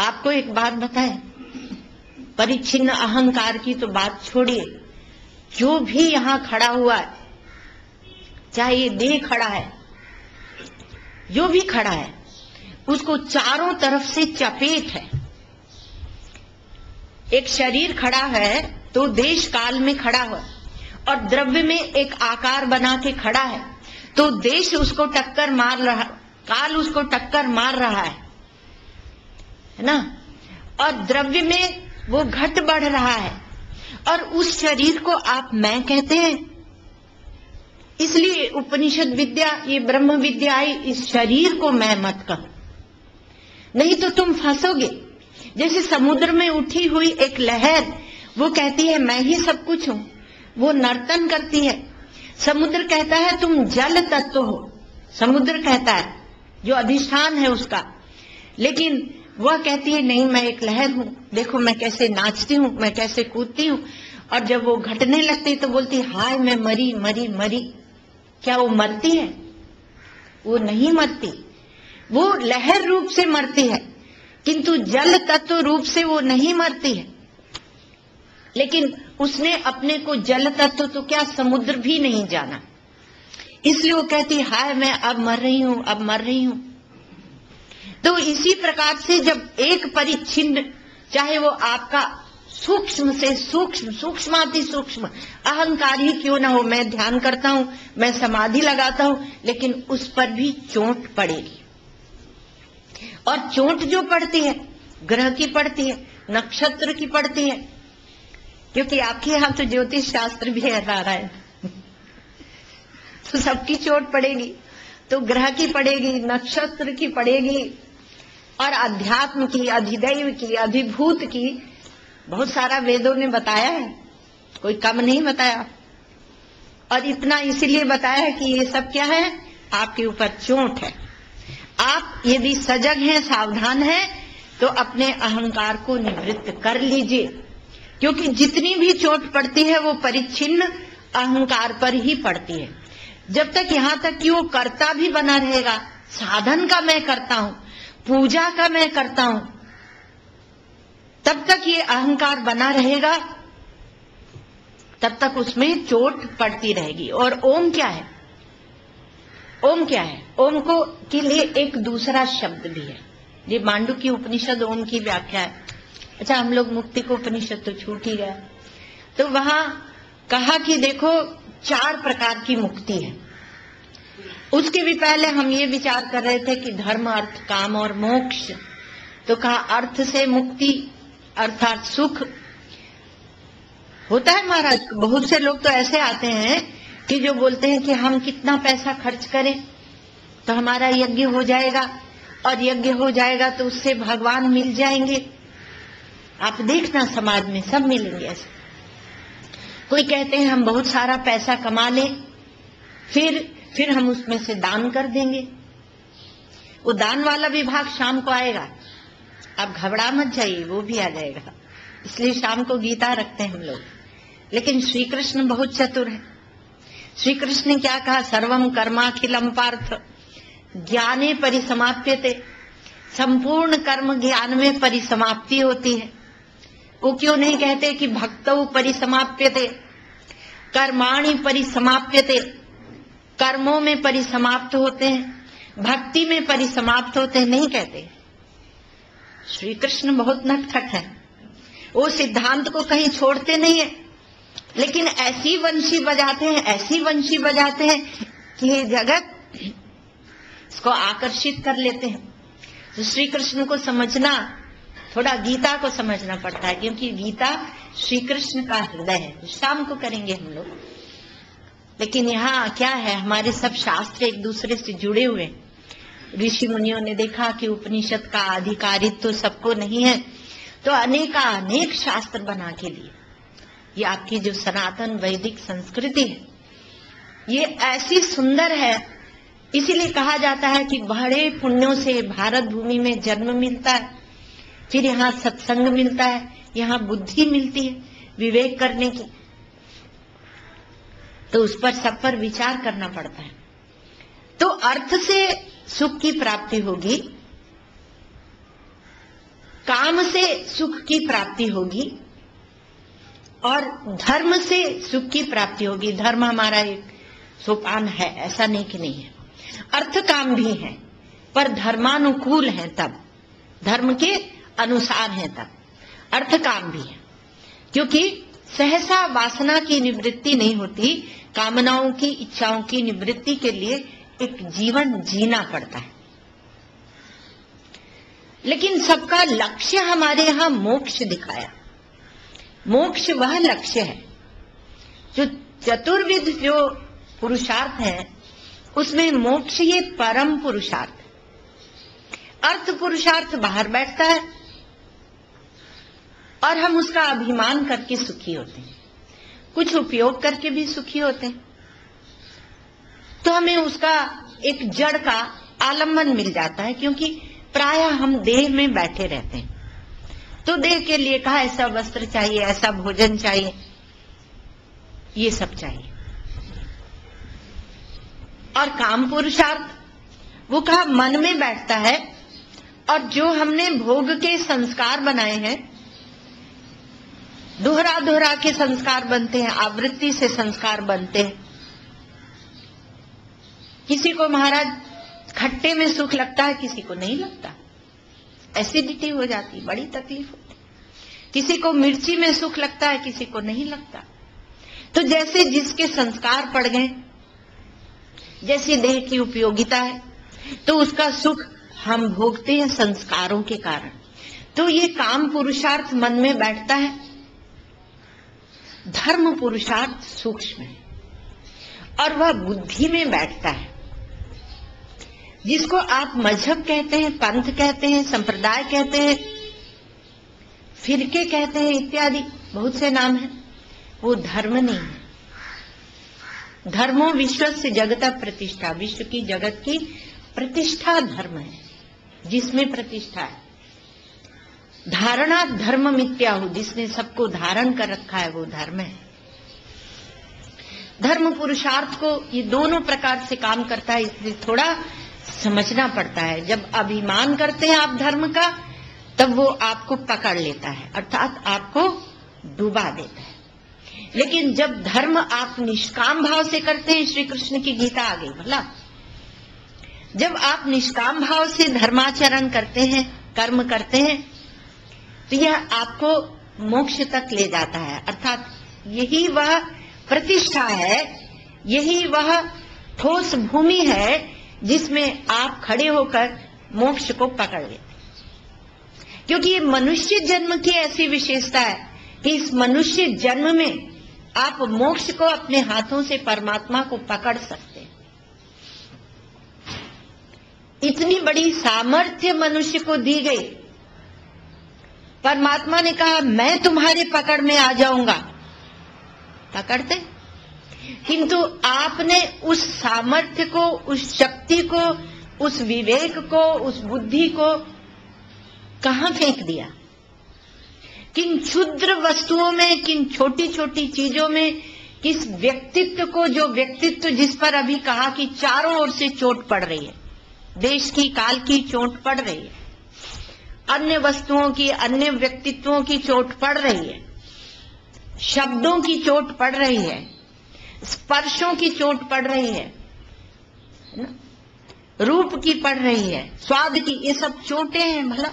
आपको एक बात बताएं, परिच्छिन्न अहंकार की तो बात छोड़िए, जो भी यहां खड़ा हुआ है, चाहे ये देह खड़ा है, जो भी खड़ा है, उसको चारों तरफ से चपेट है। एक शरीर खड़ा है तो देश काल में खड़ा हुआ, और द्रव्य में एक आकार बना के खड़ा है, तो देश उसको टक्कर मार रहा, काल उसको टक्कर मार रहा है ना, और द्रव्य में वो घट बढ़ रहा है, और उस शरीर को आप मैं कहते हैं। इसलिए उपनिषद विद्या, ये ब्रह्म विद्या आई, इस शरीर को मैं मत कहो, नहीं तो तुम फंसोगे। जैसे समुद्र में उठी हुई एक लहर, वो कहती है मैं ही सब कुछ हूं, वो नर्तन करती है। समुद्र कहता है तुम जल तत्व हो, समुद्र कहता है, जो अधिष्ठान है उसका, लेकिन वह कहती है नहीं मैं एक लहर हूं, देखो मैं कैसे नाचती हूं, मैं कैसे कूदती हूं। और जब वो घटने लगती तो बोलती हाय मैं मरी मरी मरी। क्या वो मरती है? वो नहीं मरती, वो लहर रूप से मरती है, किंतु जल तत्व रूप से वो नहीं मरती है। लेकिन उसने अपने को जल तत्व तो क्या समुद्र भी नहीं जाना, इसलिए वो कहती हाय मैं अब मर रही हूं, अब मर रही हूं। तो इसी प्रकार से जब एक परिच्छिन्न, चाहे वो आपका सूक्ष्म से सूक्ष्म, सूक्ष्माति सूक्ष्म अहंकार ही क्यों ना हो, मैं ध्यान करता हूं, मैं समाधि लगाता हूं, लेकिन उस पर भी चोट पड़ेगी। और चोट जो पड़ती है, ग्रह की पड़ती है, नक्षत्र की पड़ती है, क्योंकि आपके यहां तो ज्योतिष शास्त्र भी है नारायण, तो सबकी चोट पड़ेगी। तो ग्रह की पड़ेगी, नक्षत्र की पड़ेगी, और अध्यात्म की, अधिदैव की, अधिभूत की, बहुत सारा वेदों ने बताया है, कोई कम नहीं बताया। और इतना इसीलिए बताया है कि ये सब क्या है, आपके ऊपर चोट है। आप यदि सजग हैं, सावधान हैं, तो अपने अहंकार को निवृत्त कर लीजिए, क्योंकि जितनी भी चोट पड़ती है वो परिच्छिन्न अहंकार पर ही पड़ती है। जब तक यहां तक कि वो कर्ता भी बना रहेगा, साधन का मैं करता हूं, पूजा का मैं करता हूं, तब तक ये अहंकार बना रहेगा, तब तक उसमें चोट पड़ती रहेगी। और ओम क्या है? ओम क्या है? ओम को के लिए एक दूसरा शब्द भी है, ये मांडुक्य उपनिषद ओम की व्याख्या है। अच्छा, हम लोग मुक्ति को उपनिषद तो छूट ही गया, तो वहां कहा कि देखो 4 प्रकार की मुक्ति है। उसके भी पहले हम ये विचार कर रहे थे कि धर्म, अर्थ, काम और मोक्ष, तो कहा अर्थ से मुक्ति अर्थात सुख होता है। महाराज, बहुत से लोग तो ऐसे आते हैं कि जो बोलते हैं कि हम कितना पैसा खर्च करें तो हमारा यज्ञ हो जाएगा, और यज्ञ हो जाएगा तो उससे भगवान मिल जाएंगे। आप देखना समाज में सब मिलेंगे ऐसे। कोई कहते हैं हम बहुत सारा पैसा कमा लें, फिर हम उसमें से दान कर देंगे, वो दान वाला विभाग शाम को आएगा, आप घबरा मत जाइए, वो भी आ जाएगा। इसलिए शाम को गीता रखते हैं हम लोग। लेकिन श्री कृष्ण बहुत चतुर है। श्री कृष्ण ने क्या कहा? सर्वम कर्माखिलम पार्थ ज्ञाने परिसमाप्यते। संपूर्ण कर्म ज्ञान में परिसमाप्ति होती है। वो क्यों नहीं कहते कि भक्तौ परिसमाप्यते, कर्माणि परिसमाप्यते, कर्मों में परिसमाप्त होते हैं, भक्ति में परिसमाप्त होते हैं, नहीं कहते। श्री कृष्ण बहुत नटखट है, वो सिद्धांत को कहीं छोड़ते नहीं है, लेकिन ऐसी वंशी बजाते हैं, ऐसी वंशी बजाते हैं कि ये जगत इसको आकर्षित कर लेते हैं। तो श्री कृष्ण को समझना, थोड़ा गीता को समझना पड़ता है, क्योंकि गीता श्री कृष्ण का हृदय है। शाम को करेंगे हम लोग। लेकिन यहाँ क्या है, हमारे सब शास्त्र एक दूसरे से जुड़े हुए। ऋषि मुनियों ने देखा कि उपनिषद का आधिकारित्व तो सबको नहीं है, तो अनेक शास्त्र बना के लिए। ये आपकी जो सनातन वैदिक संस्कृति है, ये ऐसी सुंदर है। इसीलिए कहा जाता है कि बड़े पुण्यों से भारत भूमि में जन्म मिलता है, फिर यहाँ सत्संग मिलता है, यहाँ बुद्धि मिलती है विवेक करने की। तो उस पर सब पर विचार करना पड़ता है। तो अर्थ से सुख की प्राप्ति होगी, काम से सुख की प्राप्ति होगी और धर्म से सुख की प्राप्ति होगी। धर्म हमारा एक सोपान है, ऐसा नहीं कि नहीं है। अर्थ काम भी है, पर धर्मानुकूल है तब, धर्म के अनुसार है तब। अर्थ काम भी है, क्योंकि सहसा वासना की निवृत्ति नहीं होती। कामनाओं की, इच्छाओं की निवृत्ति के लिए एक जीवन जीना पड़ता है। लेकिन सबका लक्ष्य हमारे यहां मोक्ष दिखाया। मोक्ष वह लक्ष्य है जो चतुर्विध जो पुरुषार्थ है, उसमें मोक्ष ये परम पुरुषार्थ है। अर्थ पुरुषार्थ बाहर बैठता है और हम उसका अभिमान करके सुखी होते हैं, कुछ उपयोग करके भी सुखी होते हैं। तो हमें उसका एक जड़ का आलम्बन मिल जाता है, क्योंकि प्रायः हम देह में बैठे रहते हैं। तो देह के लिए कहा ऐसा वस्त्र चाहिए, ऐसा भोजन चाहिए, ये सब चाहिए। और काम पुरुषार्थ वो कहा मन में बैठता है, और जो हमने भोग के संस्कार बनाए हैं, दोहरा दोहरा के संस्कार बनते हैं, आवृत्ति से संस्कार बनते हैं। किसी को महाराज खट्टे में सुख लगता है, किसी को नहीं लगता, एसिडिटी हो जाती, बड़ी तकलीफ होती। किसी को मिर्ची में सुख लगता है, किसी को नहीं लगता। तो जैसे जिसके संस्कार पड़ गए, जैसी देह की उपयोगिता है, तो उसका सुख हम भोगते हैं संस्कारों के कारण। तो ये काम पुरुषार्थ मन में बैठता है, धर्म पुरुषार्थ सूक्ष्म है और वह बुद्धि में बैठता है, जिसको आप मजहब कहते हैं, पंथ कहते हैं, संप्रदाय कहते हैं, फिरके कहते हैं, इत्यादि बहुत से नाम हैं। वो धर्म नहीं है। धर्मो विश्वस्य जगत प्रतिष्ठा, विश्व की जगत की प्रतिष्ठा धर्म है, जिसमें प्रतिष्ठा है। धारणा धर्म मिथ्या हो, जिसने सबको धारण कर रखा है वो धर्म है। धर्म पुरुषार्थ को ये दोनों प्रकार से काम करता है, इसलिए थोड़ा समझना पड़ता है। जब अभिमान करते हैं आप धर्म का, तब वो आपको पकड़ लेता है, अर्थात आपको डुबा देता है। लेकिन जब धर्म आप निष्काम भाव से करते हैं, श्री कृष्ण की गीता आ गई भला, जब आप निष्काम भाव से धर्माचरण करते हैं, कर्म करते हैं, तो यह आपको मोक्ष तक ले जाता है। अर्थात यही वह प्रतिष्ठा है, यही वह ठोस भूमि है जिसमें आप खड़े होकर मोक्ष को पकड़ लेते। क्योंकि ये मनुष्य जन्म की ऐसी विशेषता है कि इस मनुष्य जन्म में आप मोक्ष को अपने हाथों से परमात्मा को पकड़ सकते हैं। इतनी बड़ी सामर्थ्य मनुष्य को दी गई। परमात्मा ने कहा मैं तुम्हारे पकड़ में आ जाऊंगा, पकड़ते। किंतु आपने उस सामर्थ्य को, उस शक्ति को, उस विवेक को, उस बुद्धि को कहां फेंक दिया? किन क्षुद्र वस्तुओं में, किन छोटी छोटी चीजों में, किस व्यक्तित्व को, जो व्यक्तित्व जिस पर अभी कहा कि चारों ओर से चोट पड़ रही है, देश की, काल की चोट पड़ रही है, अन्य वस्तुओं की, अन्य व्यक्तित्वों की चोट पड़ रही है, शब्दों की चोट पड़ रही है, स्पर्शों की चोट पड़ रही है ना? रूप की पड़ रही है, स्वाद की, ये सब चोटें हैं भला।